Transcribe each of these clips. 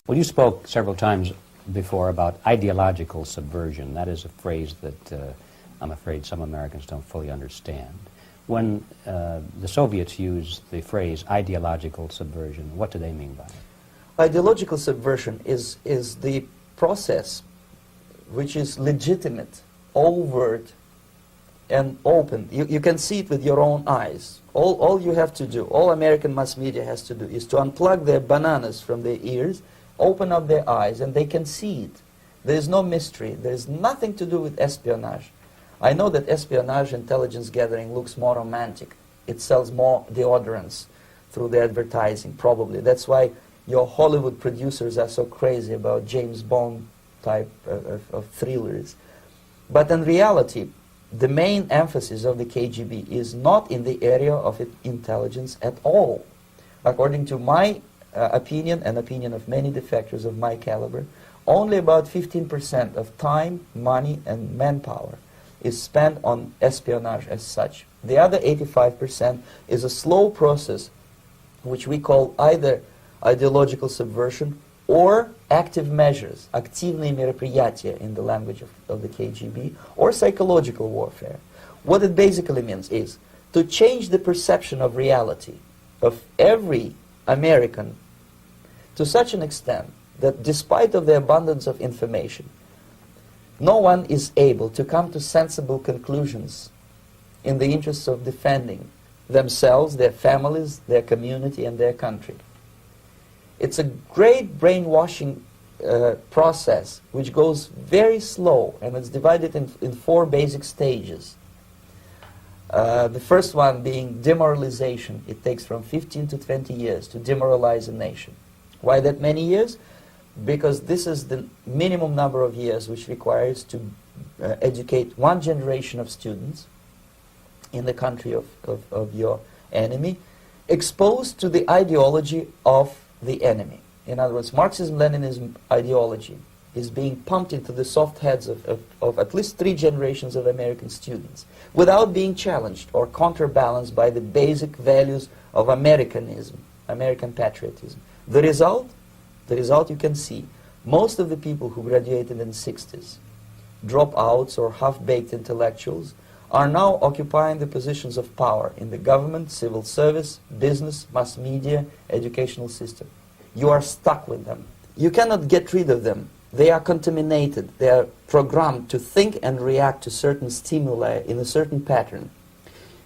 Well, you spoke several times before about ideological subversion. That is a phrase that I'm afraid some Americans don't fully understand. When the Soviets use the phrase ideological subversion, what do they mean by it? Ideological subversion is the process which is legitimate, overt, and open. You can see it with your own eyes. All you have to do, all American mass media has to do, is to unplug their bananas from their ears, open up their eyes, and they can see it. There is no mystery. There is nothing to do with espionage. I know that espionage intelligence gathering looks more romantic. It sells more deodorants through the advertising, probably. That's why your Hollywood producers are so crazy about James Bond type of thrillers. But in reality, the main emphasis of the KGB is not in the area of intelligence at all. According to my opinion and opinion of many defectors of my caliber, only about 15% of time, money, and manpower is spent on espionage as such. The other 85% is a slow process which we call either ideological subversion or active measures, активные мероприятия in the language of the KGB, or psychological warfare. What it basically means is to change the perception of reality of every American to such an extent that despite of the abundance of information, no one is able to come to sensible conclusions in the interests of defending themselves, their families, their community, and their country. It's a great brainwashing process which goes very slow, and it's divided in 4 basic stages. The first one being demoralization. It takes from 15 to 20 years to demoralize a nation. Why that many years? Because this is the minimum number of years which requires to educate one generation of students in the country of your enemy, exposed to the ideology of the enemy. In other words, Marxism-Leninism ideology is being pumped into the soft heads of at least 3 generations of American students without being challenged or counterbalanced by the basic values of Americanism, American patriotism. The result you can see. Most of the people who graduated in the 60s, dropouts or half-baked intellectuals, are now occupying the positions of power in the government, civil service, business, mass media, educational system. You are stuck with them. You cannot get rid of them. They are contaminated. They are programmed to think and react to certain stimuli in a certain pattern.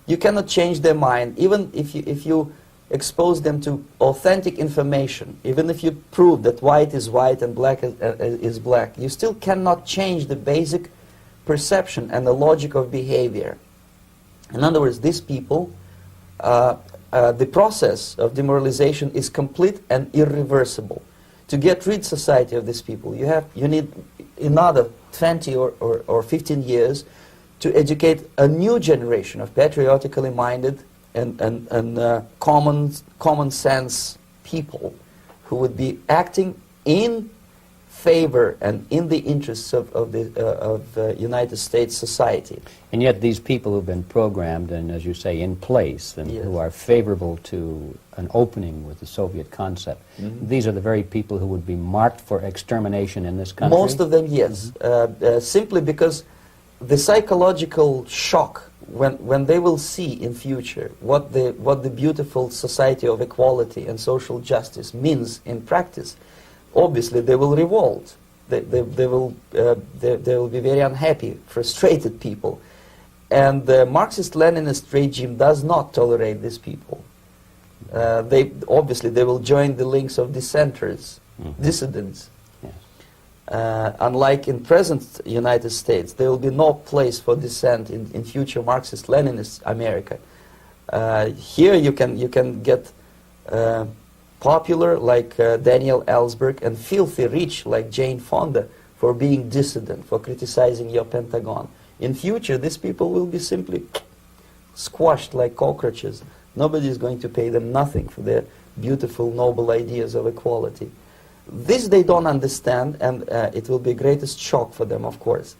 You cannot change their mind, even if you expose them to authentic information, even if you prove that white is white and black is black, you still cannot change the basic perception and the logic of behavior. In other words, these people, the process of demoralization is complete and irreversible. To get rid society of these people, you need another 20 or 15 years to educate a new generation of patriotically minded and common sense people who would be acting in favor and in the interests of the United States society. And yet these people who've been programmed and, as you say, in place and Yes. who are favorable to an opening with the Soviet concept, these are the very people who would be marked for extermination in this country? Most of them, yes. Simply because the psychological shock when they will see in future what the beautiful society of equality and social justice means in practice, obviously they will revolt. They will be very unhappy, frustrated people. And the Marxist-Leninist regime does not tolerate these people. Obviously they will join the links of dissenters, dissidents. Unlike in present United States, there will be no place for dissent in future Marxist-Leninist America. Here you can get popular like Daniel Ellsberg and filthy rich like Jane Fonda for being dissident, for criticizing your Pentagon. In future, these people will be simply squashed like cockroaches. Nobody is going to pay them nothing for their beautiful, noble ideas of equality. This they don't understand, and it will be greatest shock for them, of course.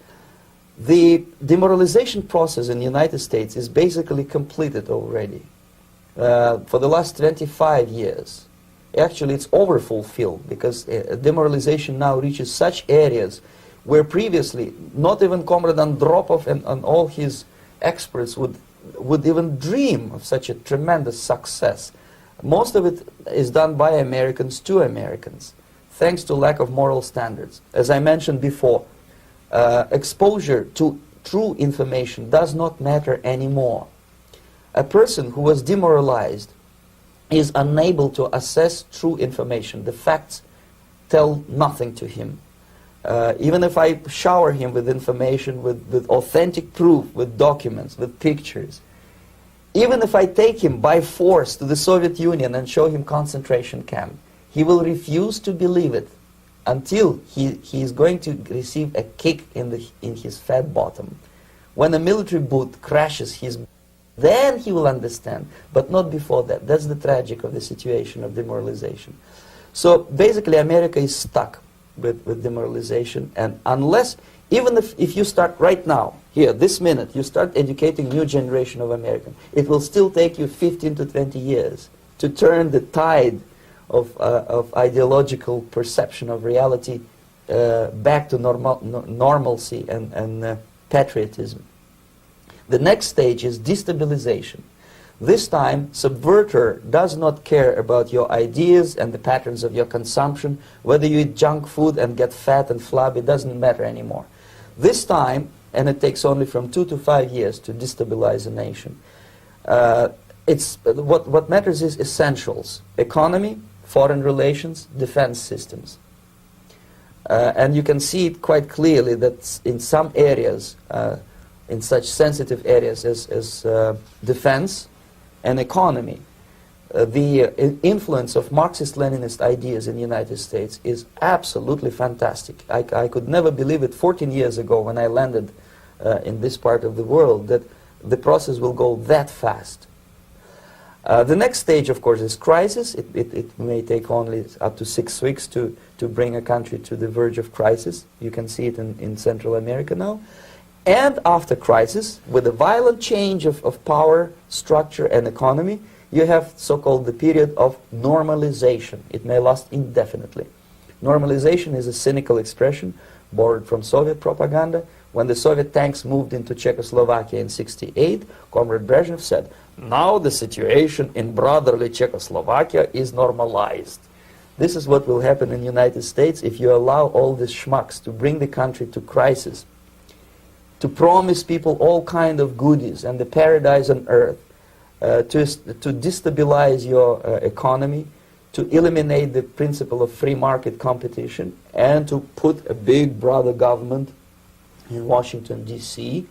The demoralization process in the United States is basically completed already. For the last 25 years, actually it's overfulfilled, because demoralization now reaches such areas where previously not even Comrade Andropov and all his experts would even dream of such a tremendous success. Most of it is done by Americans to Americans, thanks to lack of moral standards. As I mentioned before, exposure to true information does not matter anymore. A person who was demoralized is unable to assess true information. The facts tell nothing to him. Even if I shower him with information, with authentic proof, with documents, with pictures, even if I take him by force to the Soviet Union and show him concentration camp, he will refuse to believe it until he is going to receive a kick in his fat bottom. When a military boot crashes his, then he will understand, but not before that. That's the tragic of the situation of demoralization. So basically America is stuck with demoralization, and unless, even if you start right now, here, this minute, you start educating new generation of Americans, it will still take you 15 to 20 years to turn the tide of ideological perception of reality back to normalcy and patriotism. The next stage is destabilization. This time, subverter does not care about your ideas and the patterns of your consumption. Whether you eat junk food and get fat and flabby, it doesn't matter anymore. This time, and it takes only from 2 to 5 years to destabilize a nation, what matters is essentials: economy, foreign relations, defense systems. And you can see it quite clearly that in some areas, in such sensitive areas as defense and economy, the influence of Marxist-Leninist ideas in the United States is absolutely fantastic. I could never believe it 14 years ago when I landed in this part of the world, that the process will go that fast. The next stage, of course, is crisis. It may take only up to 6 weeks to bring a country to the verge of crisis. You can see it in Central America now. And after crisis, with a violent change of power, structure, and economy, you have so-called the period of normalization. It may last indefinitely. Normalization is a cynical expression borrowed from Soviet propaganda. When the Soviet tanks moved into Czechoslovakia in '68, Comrade Brezhnev said, "Now the situation in brotherly Czechoslovakia is normalized." This is what will happen in the United States if you allow all these schmucks to bring the country to crisis, to promise people all kind of goodies and the paradise on earth, to destabilize your economy, to eliminate the principle of free market competition, and to put a big brother government in Washington, D.C.,